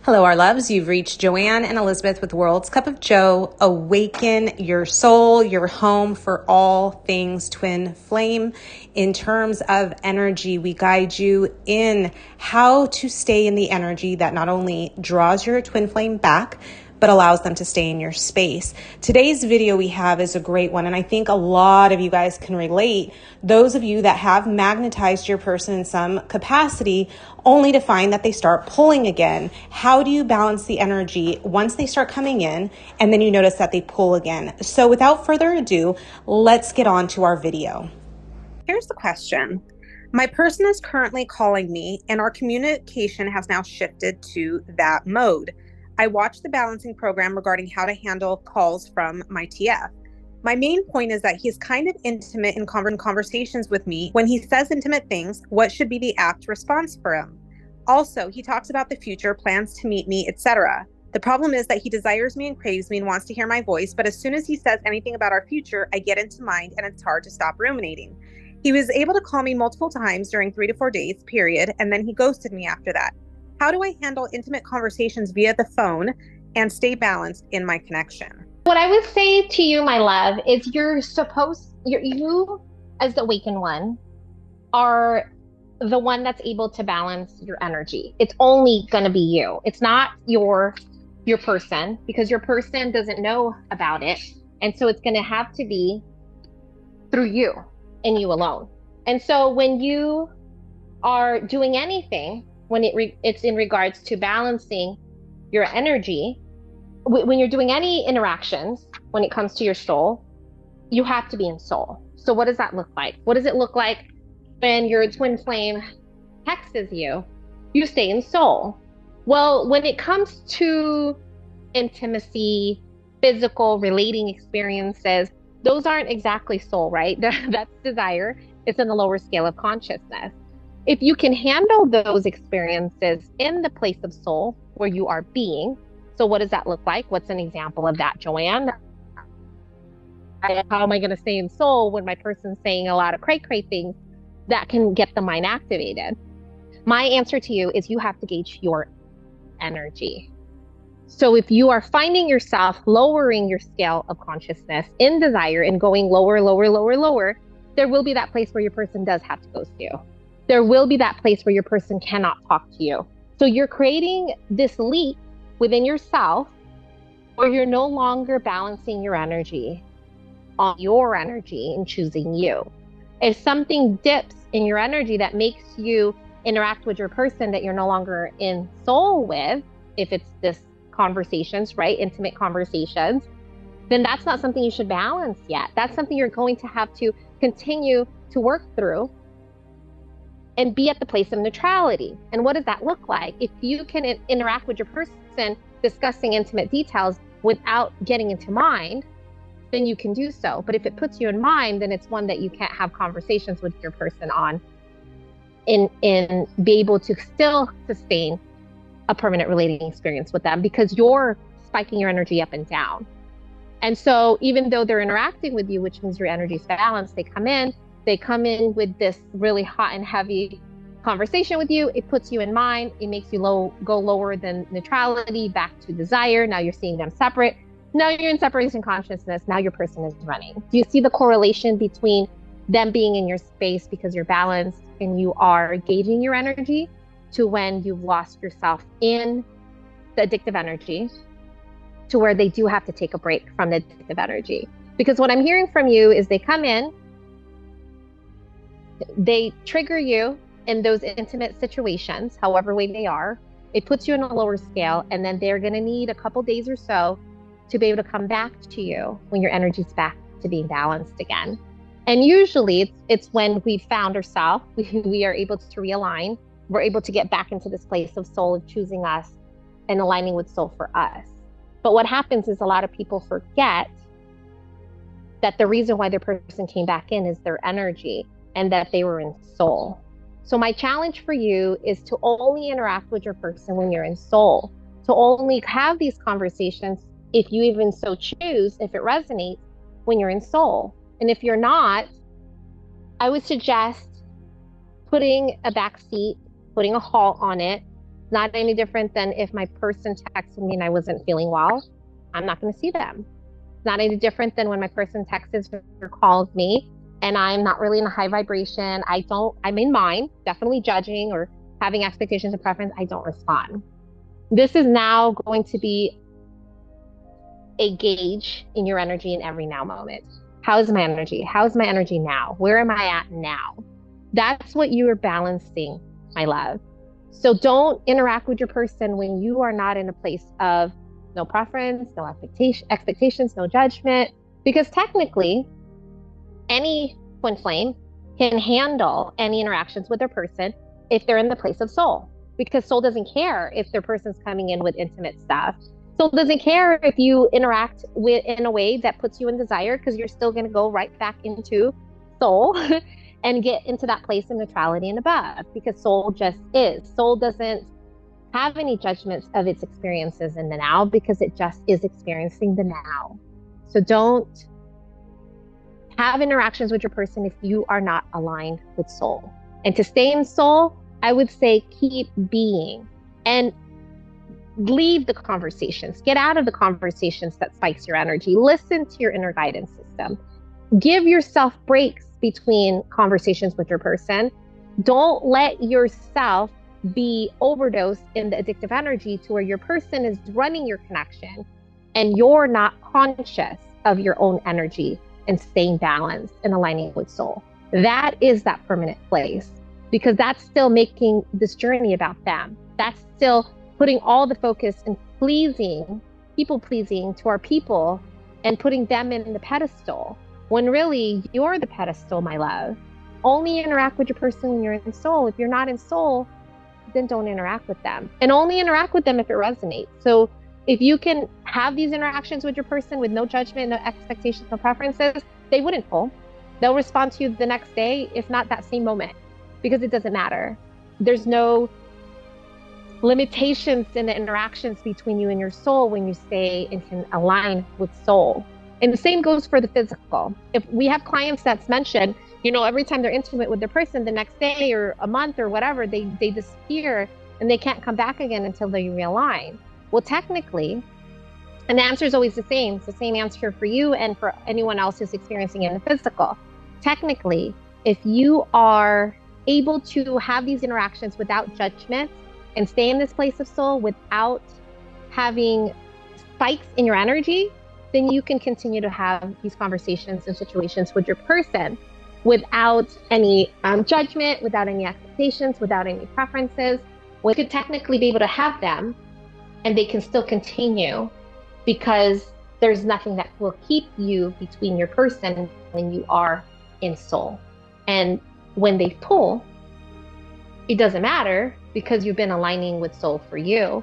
Hello, our loves. You've reached Joanne and Elizabeth with World's Cup of Joe. Awaken your soul, your home for all things twin flame. In terms of energy, we guide you in how to stay in the energy that not only draws your twin flame back, but allows them to stay in your space. Today's video we have is a great one, and I think a lot of you guys can relate. Those of you that have magnetized your person in some capacity only to find that they start pulling again. How do you balance the energy once they start coming in and then you notice that they pull again? So without further ado, let's get on to our video. Here's the question. My person is currently calling me and our communication has now shifted to that mode. I watched the balancing program regarding how to handle calls from my TF. My main point is that he's kind of intimate in conversations with me. When he says intimate things, what should be the apt response for him? Also, he talks about the future, plans to meet me, etc. The problem is that he desires me and craves me and wants to hear my voice, but as soon as he says anything about our future, I get into mind and it's hard to stop ruminating. He was able to call me multiple times during 3 to 4 days, period, and then he ghosted me after that. How do I handle intimate conversations via the phone and stay balanced in my connection? What I would say to you, my love, is you as the awakened one are the one that's able to balance your energy. It's only going to be you. It's not your person, because your person doesn't know about it. And so it's going to have to be through you and you alone. And so when you are doing anything, when it's in regards to balancing your energy, when you're doing any interactions, when it comes to your soul, you have to be in soul. So what does that look like? What does it look like when your twin flame texts you? You stay in soul. Well, when it comes to intimacy, physical, relating experiences, those aren't exactly soul, right? That's desire. It's in the lower scale of consciousness. If you can handle those experiences in the place of soul where you are being, so what does that look like? What's an example of that, Joanne? How am I going to stay in soul when my person's saying a lot of cray-cray things that can get the mind activated? My answer to you is you have to gauge your energy. So if you are finding yourself lowering your scale of consciousness in desire and going lower, lower, lower, lower, there will be that place where your person does have to ghost you. There will be that place where your person cannot talk to you. So you're creating this leap within yourself where you're no longer balancing your energy on your energy and choosing you. If something dips in your energy that makes you interact with your person that you're no longer in soul with, if it's this conversations, right? Intimate conversations, then that's not something you should balance yet. That's something you're going to have to continue to work through and be at the place of neutrality. And what does that look like? If you can interact with your person discussing intimate details without getting into mind, then you can do so. But if it puts you in mind, then it's one that you can't have conversations with your person on and be able to still sustain a permanent relating experience with them, because you're spiking your energy up and down. And so even though they're interacting with you, which means your energy is balanced, they come in with this really hot and heavy conversation with you. It puts you in mind. It makes you go lower than neutrality back to desire. Now you're seeing them separate. Now you're in separation consciousness. Now your person is running. Do you see the correlation between them being in your space because you're balanced and you are gauging your energy, to when you've lost yourself in the addictive energy, to where they do have to take a break from the addictive energy? Because what I'm hearing from you is they come in, they trigger you in those intimate situations, however way they are. It puts you in a lower scale, and then they're going to need a couple days or so to be able to come back to you when your energy's back to being balanced again. And usually it's when we've found ourselves, we are able to realign. We're able to get back into this place of soul, of choosing us and aligning with soul for us. But what happens is a lot of people forget that the reason why their person came back in is their energy, and that they were in soul. So my challenge for you is to only interact with your person when you're in soul, to only have these conversations, if you even so choose, if it resonates, when you're in soul. And if you're not, I would suggest putting a back seat, putting a halt on it, Not any different than if my person texted me and I wasn't feeling well, I'm not going to see them. Not any different than when my person texts or calls me and I'm not really in a high vibration. I'm in mine, definitely judging or having expectations and preference. I don't respond. This is now going to be a gauge in your energy in every now moment. How's my energy? How's my energy now? Where am I at now? That's what you are balancing, my love. So don't interact with your person when you are not in a place of no preference, no expectations, no judgment, because technically any twin flame can handle any interactions with their person if they're in the place of soul, because soul doesn't care if their person's coming in with intimate stuff. Soul doesn't care if you interact with in a way that puts you in desire, because you're still going to go right back into soul and get into that place of neutrality and above, because soul just is. Soul doesn't have any judgments of its experiences in the now, because it just is experiencing the now. So don't have interactions with your person if you are not aligned with soul. And to stay in soul, I would say keep being and leave the conversations. Get out of the conversations that spikes your energy. Listen to your inner guidance system. Give yourself breaks between conversations with your person. Don't let yourself be overdosed in the addictive energy to where your person is running your connection and you're not conscious of your own energy and staying balanced and aligning with soul. That is that permanent place, because that's still making this journey about them. That's still putting all the focus and people pleasing to our people and putting them in the pedestal, when really you're the pedestal, my love. Only interact with your person when you're in soul. If you're not in soul, then don't interact with them, and only interact with them if it resonates. So if you can have these interactions with your person with no judgment, no expectations, no preferences, they wouldn't pull. They'll respond to you the next day, if not that same moment, because it doesn't matter. There's no limitations in the interactions between you and your soul when you stay and can align with soul. And the same goes for the physical. If we have clients that's mentioned, every time they're intimate with their person, the next day or a month or whatever, they disappear and they can't come back again until they realign. Well, technically, and the answer is always the same. It's the same answer for you and for anyone else who's experiencing it in the physical. Technically, if you are able to have these interactions without judgment and stay in this place of soul without having spikes in your energy, then you can continue to have these conversations and situations with your person without any judgment, without any expectations, without any preferences. We could technically be able to have them and they can still continue, because there's nothing that will keep you between your person when you are in soul. And when they pull, it doesn't matter, because you've been aligning with soul for you.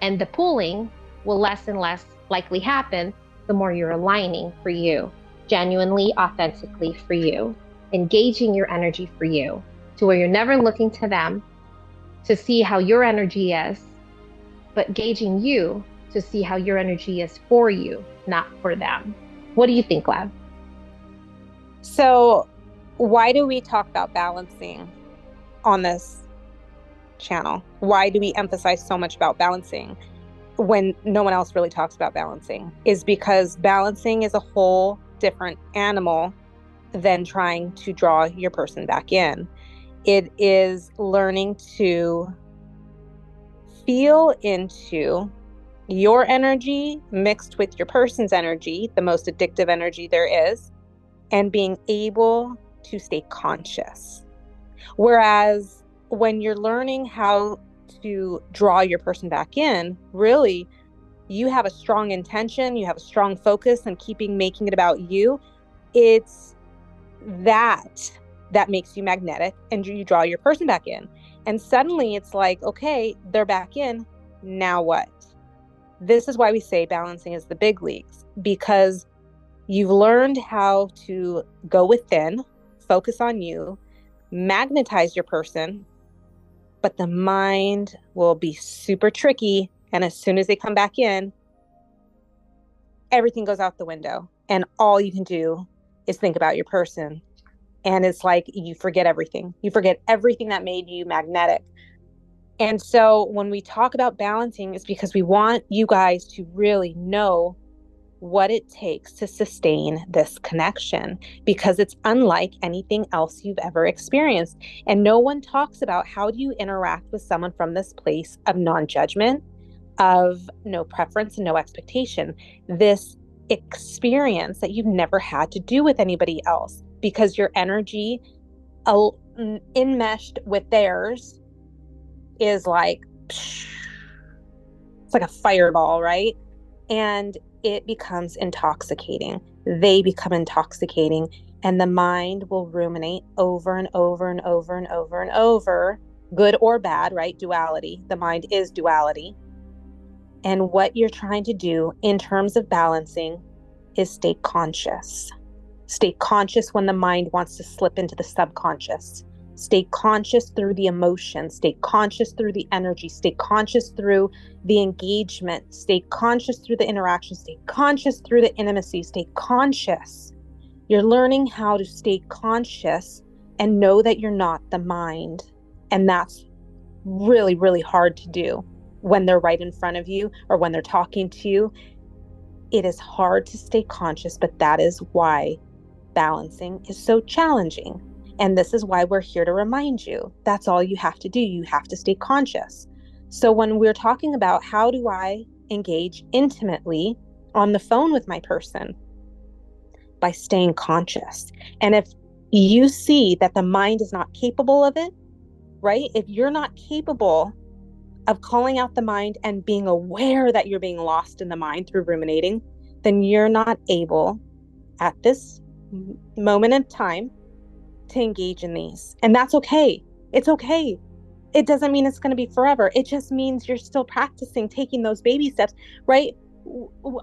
And the pulling will less and less likely happen the more you're aligning for you, genuinely, authentically for you, engaging your energy for you, to where you're never looking to them to see how your energy is, but gauging you to see how your energy is for you, not for them. What do you think, Lev? So why do we talk about balancing on this channel? Why do we emphasize so much about balancing when no one else really talks about balancing? Is because balancing is a whole different animal than trying to draw your person back in. It is learning to feel into your energy mixed with your person's energy, the most addictive energy there is, and being able to stay conscious. Whereas when you're learning how to draw your person back in, really, you have a strong intention, you have a strong focus on making it about you. It's that makes you magnetic, and you draw your person back in. And suddenly it's like, okay, they're back in. Now what? This is why we say balancing is the big leagues, because you've learned how to go within, focus on you, magnetize your person, but the mind will be super tricky. And as soon as they come back in, everything goes out the window. And all you can do is think about your person. And it's like you forget everything. You forget everything that made you magnetic. And so when we talk about balancing, it's because we want you guys to really know what it takes to sustain this connection, because it's unlike anything else you've ever experienced. And no one talks about how do you interact with someone from this place of non-judgment, of no preference and no expectation, this experience that you've never had to do with anybody else, because your energy enmeshed with theirs is like, it's like a fireball, right? And it becomes intoxicating. They become intoxicating, and the mind will ruminate over and over and over and over and over, good or bad, right? Duality. The mind is duality. And what you're trying to do in terms of balancing is stay conscious. Stay conscious when the mind wants to slip into the subconscious. Stay conscious through the emotion. Stay conscious through the energy. Stay conscious through the engagement. Stay conscious through the interaction. Stay conscious through the intimacy. Stay conscious. You're learning how to stay conscious and know that you're not the mind. And that's really, really hard to do when they're right in front of you or when they're talking to you. It is hard to stay conscious, but that is why balancing is so challenging. And this is why we're here to remind you. That's all you have to do. You have to stay conscious. So when we're talking about how do I engage intimately on the phone with my person, by staying conscious. And if you see that the mind is not capable of it, right? If you're not capable of calling out the mind and being aware that you're being lost in the mind through ruminating, then you're not able at this moment in time to engage in these. And that's okay. It's okay. It doesn't mean it's going to be forever. It just means you're still practicing taking those baby steps, right?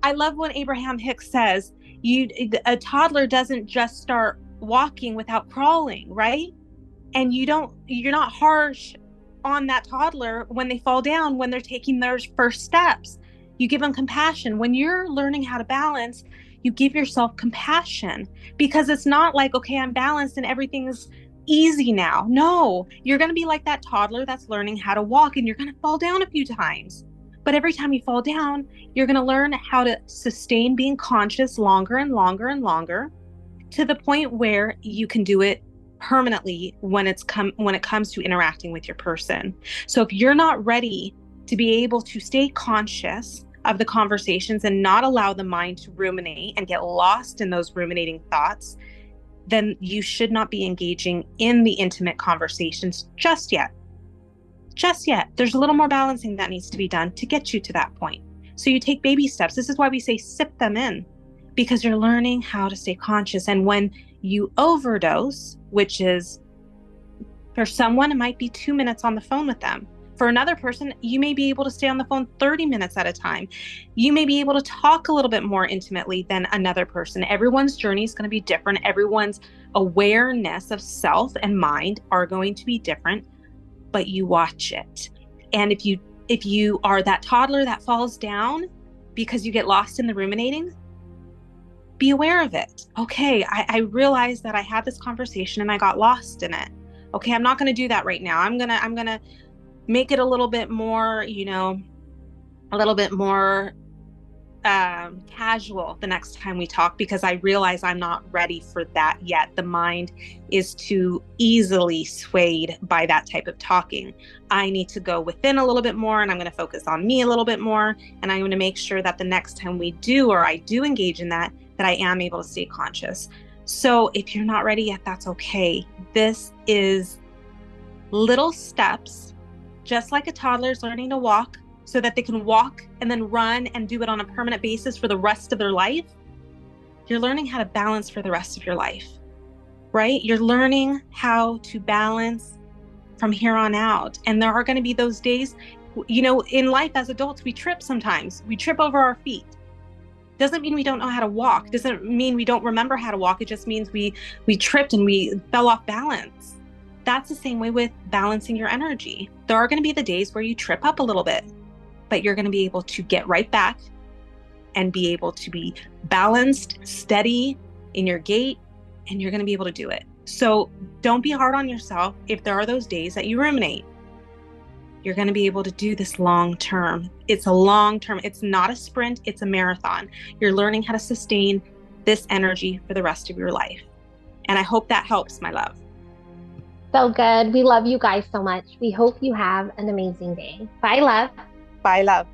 I love when Abraham Hicks says, a toddler doesn't just start walking without crawling, right? And you're not harsh on that toddler when they fall down, when they're taking their first steps. You give them compassion. When you're learning how to balance, you give yourself compassion, because it's not like, okay, I'm balanced and everything's easy now. No, you're going to be like that toddler that's learning how to walk, and you're going to fall down a few times. But every time you fall down, you're going to learn how to sustain being conscious longer and longer and longer, to the point where you can do it permanently when it comes to interacting with your person. So if you're not ready to be able to stay conscious of the conversations and not allow the mind to ruminate and get lost in those ruminating thoughts, then you should not be engaging in the intimate conversations just yet. Just yet. There's a little more balancing that needs to be done to get you to that point. So you take baby steps. This is why we say sip them in, because you're learning how to stay conscious. And when you overdose, which is, for someone, it might be 2 minutes on the phone with them. For another person, you may be able to stay on the phone 30 minutes at a time. You may be able to talk a little bit more intimately than another person. Everyone's journey is going to be different. Everyone's awareness of self and mind are going to be different, but you watch it. And if you are that toddler that falls down because you get lost in the ruminating, be aware of it. Okay, I realized that I had this conversation and I got lost in it. Okay, I'm not going to do that right now. I'm gonna make it a little bit more, a little bit more casual the next time we talk, because I realize I'm not ready for that yet. The mind is too easily swayed by that type of talking. I need to go within a little bit more, and I'm going to focus on me a little bit more. And I'm going to make sure that the next time we do, or I do engage in that I am able to stay conscious. So if you're not ready yet, that's okay. This is little steps, just like a toddler's learning to walk, so that they can walk and then run and do it on a permanent basis for the rest of their life. You're learning how to balance for the rest of your life, right? You're learning how to balance from here on out. And there are going to be those days, in life as adults, we trip sometimes. We trip over our feet. Doesn't mean we don't know how to walk. Doesn't mean we don't remember how to walk. It just means we tripped and we fell off balance. That's the same way with balancing your energy. There are going to be the days where you trip up a little bit, but you're going to be able to get right back and be able to be balanced, steady in your gait, and you're going to be able to do it. So don't be hard on yourself if there are those days that you ruminate. you're going to be able to do this long term. It's a long term. It's not a sprint, it's a marathon. You're learning how to sustain this energy for the rest of your life. And I hope that helps, my love. So good. We love you guys so much. We hope you have an amazing day. Bye, love. Bye, love.